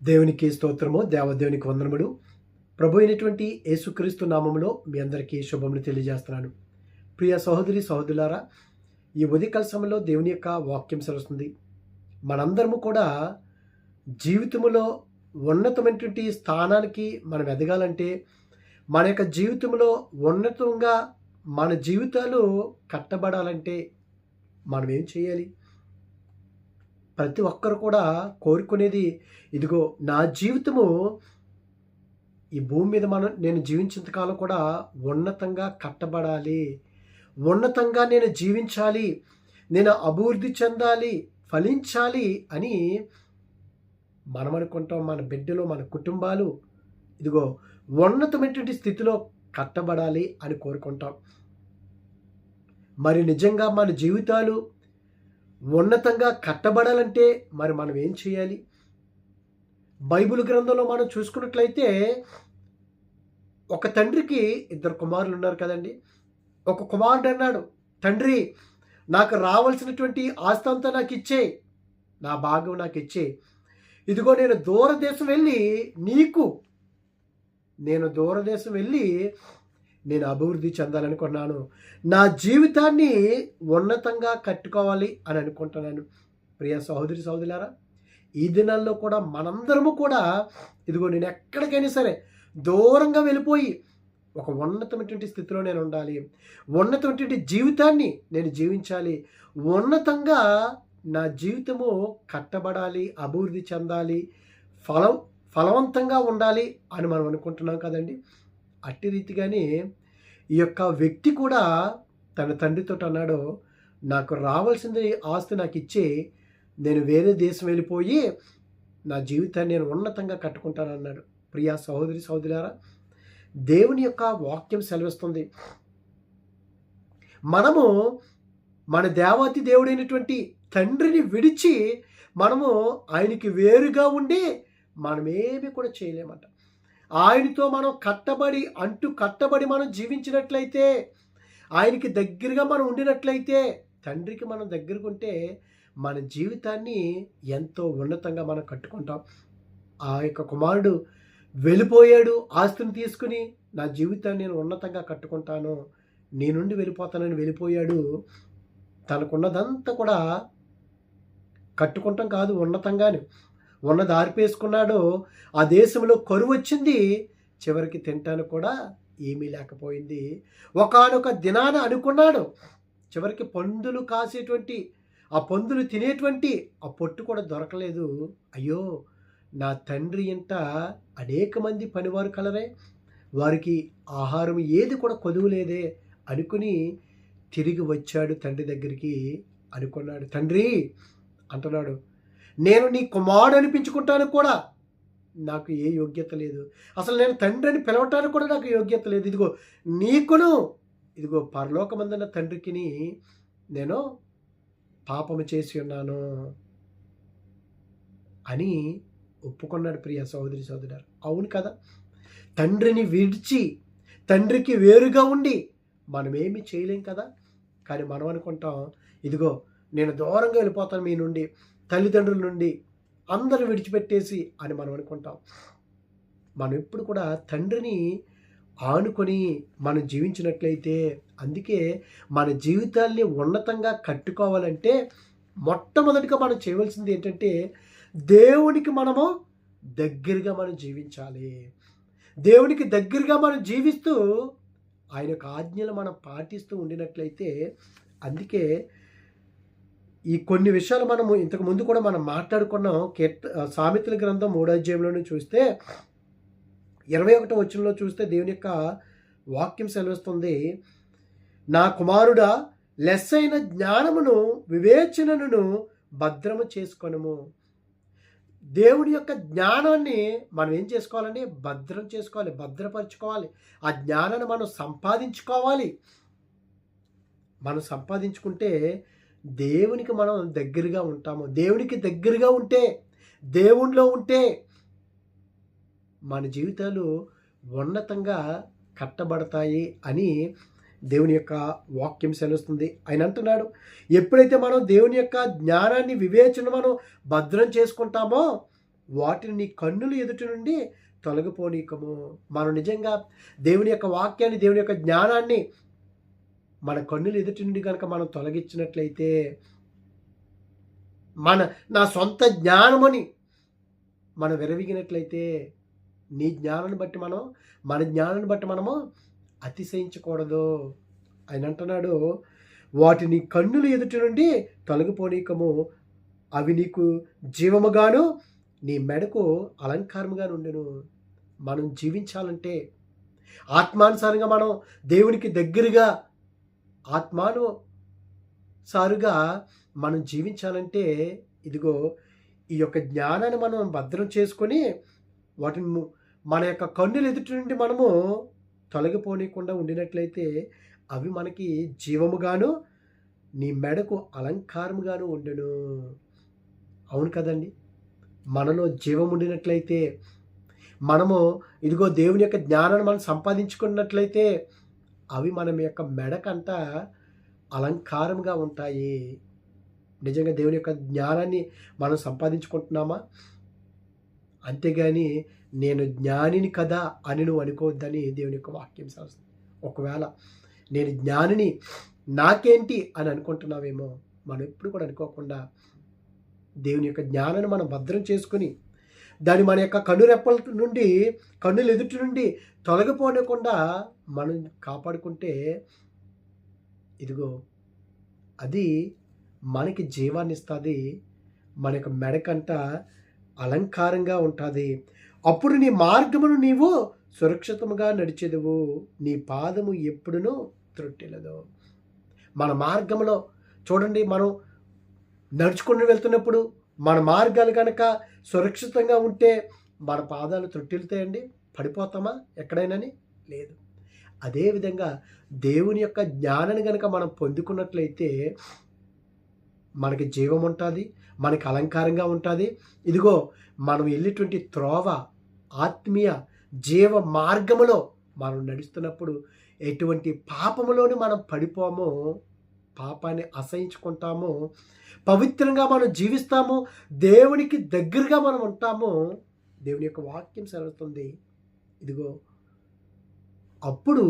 దేవునికి స్తోత్రము, దేవదేవునికి వందనములు. ప్రభు అయినటువంటి యేసుక్రీస్తు నామములో మీ అందరికీ శుభములు తెలియజేస్తున్నాను. ప్రియ సహోదరి సహోదరులారా, ఈ ఉదయకాల సమయంలో దేవుని యొక్క వాక్యం సెలవుస్తుంది. మనందరము కూడా జీవితంలో ఉన్నతమైనటువంటి స్థానానికి మనం ఎదగాలంటే, మన యొక్క జీవితంలో ఉన్నతంగా మన జీవితాలు కట్టబడాలంటే మనం ఏం చేయాలి? ప్రతి ఒక్కరు కూడా కోరుకునేది, ఇదిగో నా జీవితము ఈ భూమి మీద నేను జీవించేంతకాలం కూడా ఉన్నతంగా కట్టబడాలి, ఉన్నతంగా నేను జీవించాలి, నేను అభివృద్ధి చెందాలి, ఫలించాలి అని మనం అనుకుంటాం. మన బిడ్డలు, మన కుటుంబాలు ఇదిగో ఉన్నతమైనటువంటి స్థితిలో కట్టబడాలి అని కోరుకుంటాం. మరి నిజంగా మన జీవితాలు ఉన్నతంగా కట్టబడాలంటే మరి మనం ఏం చేయాలి? బైబిల్ గ్రంథంలో మనం చూసుకున్నట్లయితే, ఒక తండ్రికి ఇద్దరు కుమారులు ఉన్నారు కదండి. ఒక కుమారుడు అన్నాడు, తండ్రి నాకు రావాల్సినటువంటి ఆస్తి అంతా నాకు ఇచ్చే, నా భాగం నాకు ఇచ్చే. ఇదిగో నేను దూరదేశం వెళ్ళి నేను అభివృద్ధి చెందాలనుకున్నాను. నా జీవితాన్ని ఉన్నతంగా కట్టుకోవాలి అని అనుకుంటున్నాను. ప్రియ సహోదరి సహోదరులారా, ఈ దినాల్లో కూడా మనందరము కూడా ఇదిగో నేను ఎక్కడికైనా సరే దూరంగా వెళ్ళిపోయి ఒక ఉన్నతమైనటువంటి స్థితిలో నేను ఉండాలి, ఉన్నతమైనటువంటి జీవితాన్ని నేను జీవించాలి, ఉన్నతంగా నా జీవితము కట్టబడాలి, అభివృద్ధి చెందాలి, ఫలవంతంగా ఉండాలి అని మనం అనుకుంటున్నాం కదండి. అట్టి రీతిగానే ఈ యొక్క వ్యక్తి కూడా తన తండ్రితో అన్నాడు, నాకు రావాల్సింది ఆస్తి నాకు ఇచ్చి నేను వేరే దేశం వెళ్ళిపోయి నా జీవితాన్ని నేను ఉన్నతంగా కట్టుకుంటానన్నాడు. ప్రియా సహోదరి సహోదరులారా, దేవుని యొక్క వాక్యం సెలవిస్తుంది, మనము మన దేవాతి దేవుడైనటువంటి తండ్రిని విడిచి మనము ఆయనకి వేరుగా ఉండి మనమేమి కూడా చేయలేమట. ఆయనతో మనం కట్టబడి మనం జీవించినట్లయితే, ఆయనకి దగ్గరగా మనం ఉండినట్లయితే, తండ్రికి మనం దగ్గరకు ఉంటే మన జీవితాన్ని ఎంతో ఉన్నతంగా మనం కట్టుకుంటాం. ఆ యొక్క కుమారుడు వెళ్ళిపోయాడు, ఆస్తిని తీసుకుని నా జీవితాన్ని నేను ఉన్నతంగా కట్టుకుంటాను, నీ నుండి వెళ్ళిపోతానని వెళ్ళిపోయాడు. తనకున్నదంతా కూడా కట్టుకుంటాం కాదు, ఉన్నతంగానే ఉన్నది ఆర్పేసుకున్నాడు. ఆ దేశంలో కరువు వచ్చింది, చివరికి తినటానికి కూడా ఏమీ లేకపోయింది. ఒకానొక దినాన అనుకున్నాడు, చివరికి పందులు కాసేటువంటి, ఆ పందులు తినేటువంటి ఆ పొట్టు కూడా దొరకలేదు. అయ్యో, నా తండ్రి ఇంట అనేక మంది పనివారు కలరే, వారికి ఆహారం ఏది కూడా కొదువు లేదే అనుకుని తిరిగి వచ్చాడు తండ్రి దగ్గరికి. అనుకున్నాడు, తండ్రి అంటున్నాడు, నేను నీ కుమారుడు అనిపించుకుంటానికి కూడా నాకు ఏ యోగ్యత లేదు, అసలు నేను తండ్రి అని పిలవటానికి కూడా నాకు యోగ్యత లేదు. ఇదిగో పరలోకమందున్న తండ్రికి నేను పాపము చేసి ఉన్నాను అని ఒప్పుకున్నాడు. ప్రియ సహోదరి సహోదరు, అవును కదా, తండ్రిని విడిచి తండ్రికి వేరుగా ఉండి మనమేమి చేయలేం కదా. కానీ మనం అనుకుంటాం, ఇదిగో నేను దూరంగా వెళ్ళిపోతాను మీ నుండి, తల్లిదండ్రుల నుండి అందరూ విడిచిపెట్టేసి అని మనం అనుకుంటాం. మనం ఎప్పుడు కూడా తండ్రిని ఆనుకొని మనం జీవించినట్లయితే, అందుకే మన జీవితాల్ని ఉన్నతంగా కట్టుకోవాలంటే మొట్టమొదటిగా మనం చేయవలసింది ఏంటంటే, దేవునికి మనము దగ్గరగా మనం జీవించాలి. దేవునికి దగ్గరగా మనం జీవిస్తూ ఆయన యొక్క ఆజ్ఞలు మనం పాటిస్తూ ఉండినట్లయితే, అందుకే ఈ కొన్ని విషయాలు మనము ఇంతకు ముందు కూడా మనం మాట్లాడుకున్నాం. సామెతల గ్రంథం 3వ అధ్యాయంలోనే చూస్తే 21వ వచనంలో చూస్తే దేవుని యొక్క వాక్యం సెలవిస్తుంది, నా కుమారుడా, లెస్సైన జ్ఞానమును వివేచనను భద్రము చేసుకొనుము. దేవుడి యొక్క జ్ఞానాన్ని మనం ఏం చేసుకోవాలండి? భద్రం చేసుకోవాలి, భద్రపరచుకోవాలి. ఆ జ్ఞానాన్ని మనం సంపాదించుకోవాలి. మనం సంపాదించుకుంటే దేవునికి మనం దగ్గరగా ఉంటాము. దేవునికి దగ్గరగా ఉంటే, దేవునిలో ఉంటే మన జీవితాలు ఉన్నతంగా కట్టబడతాయి అని దేవుని యొక్క వాక్యం సెలవుస్తుంది. ఆయన అంటున్నాడు, ఎప్పుడైతే మనం దేవుని యొక్క జ్ఞానాన్ని, వివేచన మనం భద్రం చేసుకుంటామో వాటిని నీ కన్నుల ఎదుట నుండి తొలగిపోనీకము. మనం నిజంగా దేవుని యొక్క వాక్యాన్ని, దేవుని యొక్క జ్ఞానాన్ని మన కన్నుల ఎదుటి నుండి కనుక మనం తొలగించినట్లయితే, నా సొంత జ్ఞానమని మనం విరవిగినట్లయితే, నీ జ్ఞానాన్ని బట్టి మన జ్ఞానాన్ని బట్టి మనము అతిశయించకూడదు. ఆయన అంటున్నాడు, వాటిని కన్నుల ఎదుటి నుండి తొలగిపోనీకము, అవి నీకు జీవముగాను నీ మెడకు అలంకారముగా నుండును. మనం జీవించాలంటే ఆత్మానుసారంగా మనం దేవునికి దగ్గరగా ఆత్మానుసారుగా మనం జీవించాలంటే ఇదిగో ఈ యొక్క జ్ఞానాన్ని మనం భద్రం చేసుకొని వాటిని మన యొక్క కన్నుల ఎదుటి నుండి మనము తొలగిపోనీయకుండా ఉండినట్లయితే అవి మనకి జీవముగాను నీ మెడకు అలంకారముగాను ఉండును. అవును కదండి. మనలో జీవం ఉండినట్లయితే, మనము ఇదిగో దేవుని యొక్క జ్ఞానాన్ని మనం సంపాదించుకున్నట్లయితే అవి మన యొక్క మెడకంట అలంకారంగా ఉంటాయి. నిజంగా దేవుని యొక్క జ్ఞానాన్ని మనం సంపాదించుకుంటున్నామా? అంతేగాని నేను జ్ఞానిని కదా అని నువ్వు అనుకోవద్దని దేవుని యొక్క వాక్యం శాస్త్రం. ఒకవేళ నేను జ్ఞానిని, నాకేంటి అని అనుకుంటున్నావేమో, మనం ఎప్పుడు కూడా అనుకోకుండా దేవుని యొక్క జ్ఞానాన్ని మనం భద్రం చేసుకుని దాన్ని మన యొక్క కన్నురెప్పల నుండి, కన్నుల ఎదుటి నుండి తొలగిపోనకుండా మనం కాపాడుకుంటే ఇదిగో అది మనకి జీవాన్ని ఇస్తుంది, మన యొక్క మెడకంట అలంకారంగా ఉంటుంది. అప్పుడు నీ మార్గమును నీవు సురక్షితముగా నడిచెదవు, నీ పాదము ఎప్పుడునూ త్రొట్టెలదు. మన మార్గంలో చూడండి, మనం నడుచుకుని వెళ్తున్నప్పుడు మన మార్గాలు కనుక సురక్షితంగా ఉంటే మన పాదాలు త్రొట్టిల్తాయండి? పడిపోతామా ఎక్కడైనాని? లేదు. అదేవిధంగా దేవుని యొక్క జ్ఞానాన్ని కనుక మనం పొందుకున్నట్లయితే మనకి జీవం ఉంటుంది, మనకి అలంకారంగా ఉంటుంది. ఇదిగో మనం వెళ్ళేటువంటి త్రోవ, ఆత్మీయ జీవ మార్గములో మనం నడుస్తున్నప్పుడు ఎటువంటి పాపములోని మనం పడిపోమో, పాపాన్ని అసహించుకుంటాము, పవిత్రంగా మనం జీవిస్తాము, దేవునికి దగ్గరగా మనం ఉంటాము. దేవుని యొక్క వాక్యం సెలవుతుంది. ఇదిగో అప్పుడు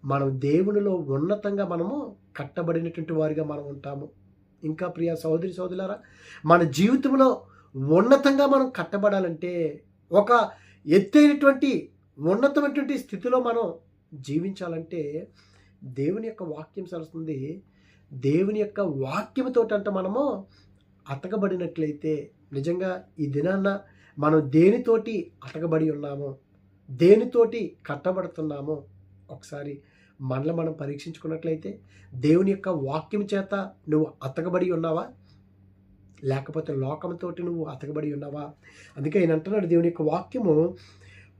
మనం దేవునిలో ఉన్నతంగా మనము కట్టబడినటువంటి వారిగా మనం ఉంటాము. ఇంకా ప్రియ సహోదరి సహోదరులారా, మన జీవితంలో ఉన్నతంగా మనం కట్టబడాలంటే, ఒక ఎత్తైనటువంటి ఉన్నతమైనటువంటి స్థితిలో మనం జీవించాలంటే దేవుని యొక్క వాక్యం సెలవుతుంది. దేవుని యొక్క వాక్యముతో మనము అతకబడినట్లయితే, నిజంగా ఈ దినాన్న మనం దేనితోటి అతకబడి ఉన్నామో, దేనితోటి కట్టబడుతున్నామో ఒకసారి మనల్ని మనం పరీక్షించుకున్నట్లయితే, దేవుని యొక్క వాక్యం చేత నువ్వు అతకబడి ఉన్నావా, లేకపోతే లోకంతోటి నువ్వు అతకబడి ఉన్నావా? అందుకే ఆయన అంటున్నాడు, దేవుని యొక్క వాక్యము,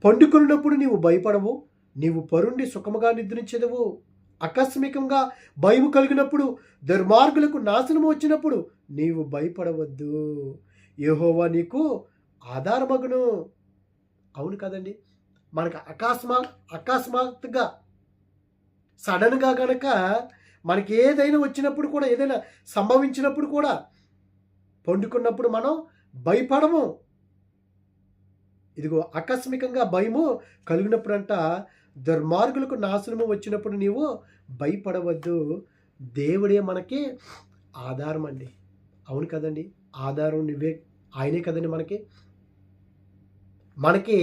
పండుకొనినప్పుడు నీవు భయపడవు, నీవు పరుండి సుఖముగా నిద్రించెదవు. ఆకస్మికంగా భయము కలిగినప్పుడు, దుర్మార్గులకు నాశనము వచ్చినప్పుడు నీవు భయపడవద్దు, యెహోవా నీకు ఆధారమగును. అవును కదండి. మనకు అకస్మాత్తుగా సడన్గా గనక మనకి ఏదైనా వచ్చినప్పుడు కూడా, ఏదైనా సంభవించినప్పుడు కూడా, పండుకున్నప్పుడు మనం భయపడము. ఇదిగో ఆకస్మికంగా భయము కలిగినప్పుడంట, దుర్మార్గులకు నాశనము వచ్చినప్పుడు నీవు భయపడవద్దు, దేవుడే మనకి ఆధారం అండి. అవును కదండి. ఆధారం నువ్వే, ఆయనే కదండి మనకి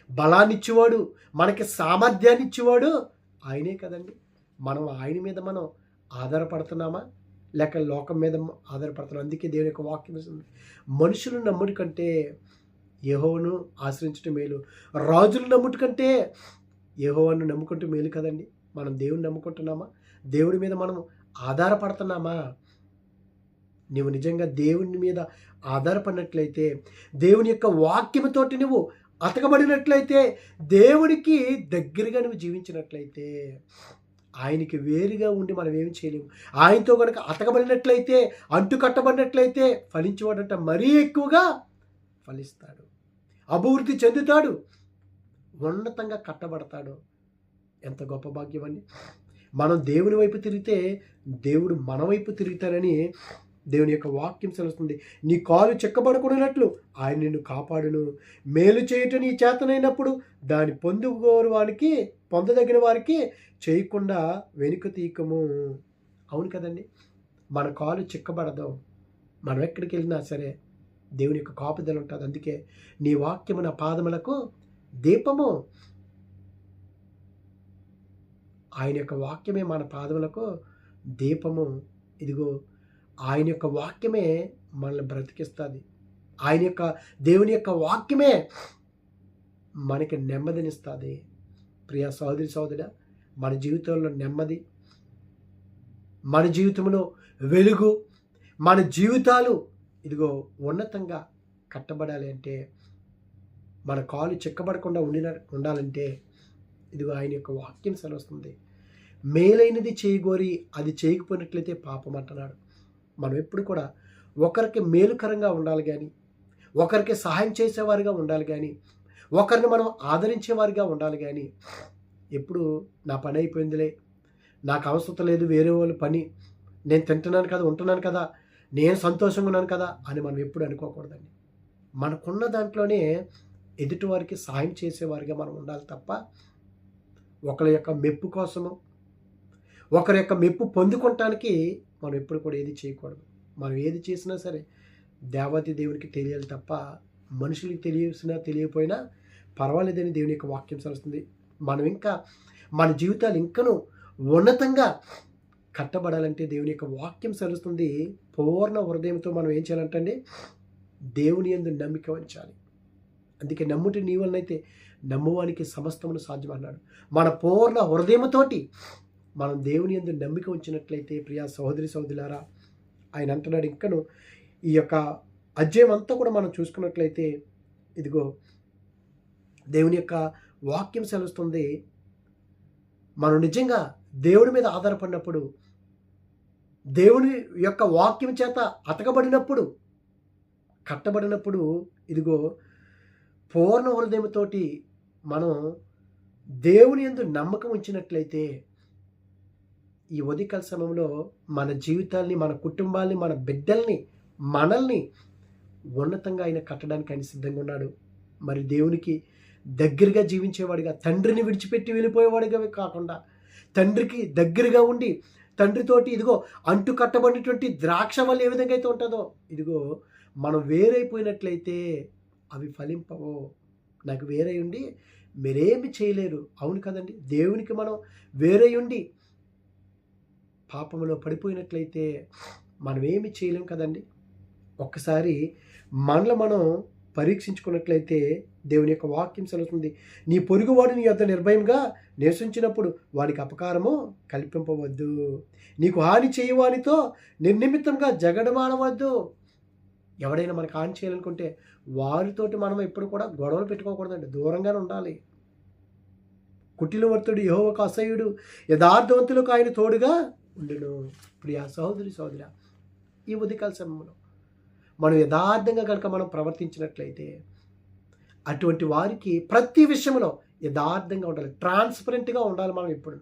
బలాన్ని ఇచ్చేవాడు, మనకి సామర్థ్యాన్ని ఇచ్చేవాడు ఆయనే కదండి. మనం ఆయన మీద మనం ఆధారపడుతున్నామా, లేక లోకం మీద ఆధారపడుతున్నాం? అందుకే దేవుని యొక్క వాక్యం ఉంది, మనుషులను నమ్ముడి కంటే యెహోవాను ఆశ్రయించడం మేలు, రాజులు నమ్ముటి కంటే యెహోవాను నమ్ముకుంటూ మేలు కదండి. మనం దేవుని నమ్ముకుంటున్నామా? దేవుడి మీద మనం ఆధారపడుతున్నామా? నీవు నిజంగా దేవుని మీద ఆధారపడినట్లయితే, దేవుని యొక్క వాక్యముతోటి నువ్వు అతకబడినట్లయితే, దేవుడికి దగ్గరగా నువ్వు జీవించినట్లయితే, ఆయనకి వేరుగా ఉండి మనం ఏమి చేయలేము. ఆయనతో కనుక అతకబడినట్లయితే, అంటుకట్టబడినట్లయితే ఫలించేవాడంట మరీ ఎక్కువగా ఫలిస్తాడు, అభివృద్ధి చెందుతాడు, ఉన్నతంగా కట్టబడతాడు. ఎంత గొప్ప భాగ్యం అండి. మనం దేవుని వైపు తిరిగితే దేవుడు మన వైపు తిరుగుతారని దేవుని యొక్క వాక్యం సెలవుస్తుంది. నీ కాలు చెక్కబడకున్నట్లు ఆయన నిన్ను కాపాడును. మేలు చేయటం నీ చేతనైనప్పుడు దాన్ని పొందదగిన వారికి చేయకుండా వెనుక తీయకము. అవును కదండి, మన కాలు చిక్కబడదు. మనం ఎక్కడికి వెళ్ళినా సరే దేవుని యొక్క కాపుదల ఉంటుంది. అందుకే నీ వాక్యము నా పాదములకు దీపము. ఆయన యొక్క వాక్యమే మన పాదములకు దీపము. ఇదిగో ఆయన యొక్క వాక్యమే మనల్ని బ్రతికిస్తుంది. దేవుని యొక్క వాక్యమే మనకి నెమ్మదినిస్తుంది. ప్రియ సహోదరి సహోదరుడా, మన జీవితంలో నెమ్మది, మన జీవితంలో వెలుగు, మన జీవితాలు ఇదిగో ఉన్నతంగా కట్టబడాలి అంటే, మన కాలు చిక్కబడకుండా ఉండాలంటే ఇదిగో ఆయన యొక్క వాక్యం సెలవుస్తుంది. మేలైనది చేయగోరి అది చేయకపోయినట్లయితే పాపం అంటున్నాడు. మనం ఎప్పుడు కూడా ఒకరికి మేలుకరంగా ఉండాలి కానీ, ఒకరికి సహాయం చేసేవారిగా ఉండాలి కానీ, ఒకరిని మనం ఆదరించేవారిగా ఉండాలి కానీ, ఎప్పుడు నా పని అయిపోయిందిలే, నాకు అవసరం లేదు వేరే వాళ్ళ పని, నేను తింటున్నాను కదా, ఉంటున్నాను కదా, నేను సంతోషంగా ఉన్నాను కదా అని మనం ఎప్పుడు అనుకోకూడదండి. మనకున్న దాంట్లోనే ఎదుటివారికి సహాయం చేసేవారిగా మనం ఉండాలి తప్ప ఒకరి యొక్క మెప్పు కోసము, ఒకరి యొక్క మెప్పు పొందుకోవటానికి మనం ఎప్పుడు కూడా ఏది చేయకూడదు. మనం ఏది చేసినా సరే దేవాది దేవునికి తెలియాలి తప్ప మనుషులకి తెలియకపోయినా పర్వాలేదని దేవుని యొక్క వాక్యం సెలవుస్తుంది. మనం ఇంకా మన జీవితాలు ఇంకనూ ఉన్నతంగా కట్టబడాలంటే దేవుని యొక్క వాక్యం సెలవుస్తుంది. పూర్ణ హృదయంతో మనం ఏం చేయాలంటే దేవుని యందు నమ్మిక ఉంచాలి. అందుకే నమ్ముటి నీ వలనైతే నమ్మువానికి సమస్తమును సాధ్యమన్నాడు. మన పూర్ణ హృదయముతోటి మనం దేవుని యందు నమ్మిక ఉంచినట్లయితే ప్రియా సహోదరి సహోదరులారా, ఆయన అంటున్నాడు ఇంకను ఈ యొక్క అధ్యాయం అంతా కూడా మనం చూసుకున్నట్లయితే ఇదిగో దేవుని యొక్క వాక్యం సెలవుస్తుంది. మనం నిజంగా దేవుడి మీద ఆధారపడినప్పుడు, దేవుని యొక్క వాక్యం చేత అతకబడినప్పుడు, కట్టబడినప్పుడు ఇదిగో పూర్ణ హృదయంతోటి మనం దేవుని యందు నమ్మకం ఉంచినట్లయితే ఈ ఉదయకాల సమయంలో మన జీవితాల్ని, మన కుటుంబాల్ని, మన బిడ్డల్ని, మనల్ని ఉన్నతంగా ఆయన కట్టడానికి ఆయన సిద్ధంగా ఉన్నాడు. మరి దేవునికి దగ్గరగా జీవించేవాడిగా, తండ్రిని విడిచిపెట్టి వెళ్ళిపోయేవాడిగా కాకుండా తండ్రికి దగ్గరగా ఉండి తండ్రితోటి ఇదిగో అంటు కట్టబడినటువంటి ద్రాక్ష వల్ల ఏ విధంగా అయితే ఉంటుందో ఇదిగో మనం వేరైపోయినట్లయితే అవి ఫలింపవు. నాకు వేరే ఉండి మీరేమి చేయలేరు. అవును కదండి, దేవునికి మనం వేరే ఉండి పాపంలో పడిపోయినట్లయితే మనం ఏమి చేయలేం కదండి. ఒక్కసారి మనలో మనం పరీక్షించుకున్నట్లయితే దేవుని యొక్క వాక్యం సెలవుతుంది. నీ పొరుగువాడు నీ యొద్ద నిర్భయంగా నివసించినప్పుడు వాడికి అపకారము కల్పింపవద్దు. నీకు హాని చేయవానితో నిర్నిమిత్తంగా జగడమాడవద్దు. ఎవడైనా మనకు హాని చేయాలనుకుంటే వారితోటి మనం ఎప్పుడు కూడా గొడవలు పెట్టుకోకూడదండి, దూరంగానే ఉండాలి. కుటిలవర్తుడు యెహోవాకు అసహ్యుడు, యథార్థవంతులకు ఆయన తోడుగా ఉండును. ప్రియా సహోదరి సహోదరా, ఈ ఉదయకాల సమయంలో మనం యథార్థంగా కనుక మనం ప్రవర్తించినట్లయితే అటువంటి వారికి ప్రతి విషయంలో యథార్థంగా ఉండాలి, ట్రాన్స్పరెంట్గా ఉండాలి మనం ఎప్పుడు.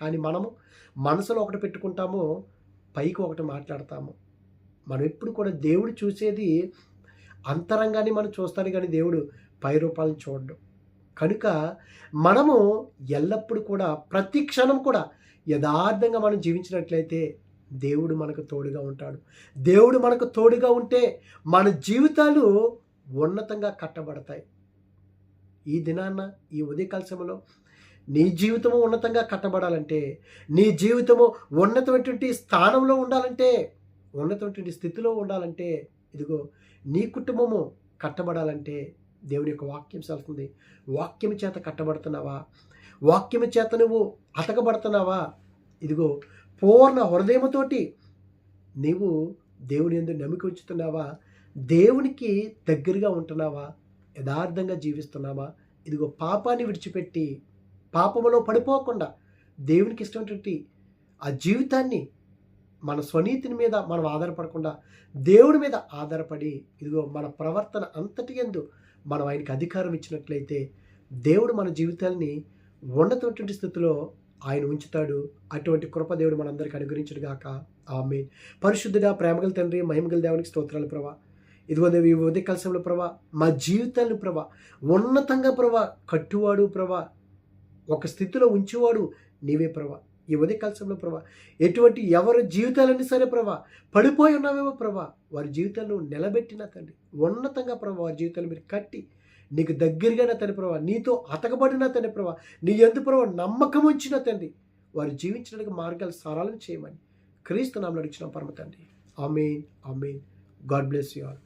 కానీ మనము మనసులో ఒకటి పెట్టుకుంటాము, పైకి ఒకటి మాట్లాడతాము. మనం ఎప్పుడు కూడా దేవుడు చూసేది అంతరంగాన్ని మనం చూస్తాడు కానీ దేవుడు పై రూపాలను చూడడు. కనుక మనము ఎల్లప్పుడూ కూడా ప్రతి క్షణం కూడా యథార్థంగా మనం జీవించినట్లయితే దేవుడు మనకు తోడుగా ఉంటాడు. దేవుడు మనకు తోడుగా ఉంటే మన జీవితాలు ఉన్నతంగా కట్టబడతాయి. ఈ దినాన్న ఈ ఉదయకాల సమయంలో నీ జీవితము ఉన్నతంగా కట్టబడాలంటే, నీ జీవితము ఉన్నతమైనటువంటి స్థానంలో ఉండాలంటే, ఉన్నతమైనటువంటి స్థితిలో ఉండాలంటే, ఇదిగో నీ కుటుంబము కట్టబడాలంటే దేవుని యొక్క వాక్యం సెలవుతుంది. వాక్యము చేత కట్టబడుతున్నావా? వాక్యము చేత నువ్వు అతకబడుతున్నావా? ఇదిగో పూర్ణ హృదయముతోటి నీవు దేవుని యందు నమ్మిక ఉంచుతున్నావా? దేవునికి దగ్గరగా ఉంటున్నావా? యథార్థంగా జీవిస్తున్నావా? ఇదిగో పాపాన్ని విడిచిపెట్టి పాపములో పడిపోకుండా దేవునికి ఇష్టమైనటువంటి ఆ జీవితాన్ని మన స్వనీతిని మీద మనం ఆధారపడకుండా దేవుడి మీద ఆధారపడి ఇదిగో మన ప్రవర్తన అంతటి యందు మనం ఆయనకి అధికారం ఇచ్చినట్లయితే దేవుడు మన జీవితాల్ని ఉన్నతమైనటువంటి స్థితిలో ఆయన ఉంచుతాడు. అటువంటి కృప దేవుడు మనందరికీ అనుగ్రహించును గాక. ఆమేన్. పరిశుద్ధుడా, ప్రేమగల తండ్రి, మహిమగల దేవునికి స్తోత్రాలు ప్రభా. ఇదిగో దేవి, ఈ ఉదయకాల సమయంలో ప్రభా, మా జీవితాలను ప్రభా ఉన్నతంగా ప్రభా కట్టువాడు ప్రభా, ఒక స్థితిలో ఉంచేవాడు నీవే ప్రభా. ఈ ఉదయకాల సమయంలో ప్రభా, ఎటువంటి ఎవరి జీవితాలన్నీ సరే ప్రభా పడిపోయి ఉన్నామేమో ప్రభా, వారి జీవితాలను నిలబెట్టిన తండ్రి, ఉన్నతంగా ప్రభా వారి జీవితాలు మీరు కట్టి నీకు దగ్గరగా తండ్రి ప్రభా, నీతో అతకబడిన తండ్రి ప్రభా, నీ యందు ప్రభా నమ్మకం ఉంచిన తండ్రి, వారు జీవించడానికి మార్గాలు సరళం చేయమని క్రీస్తు నామములో అడుగుచున్నాం పరమ తండ్రి. Amen. Amen. God bless you all.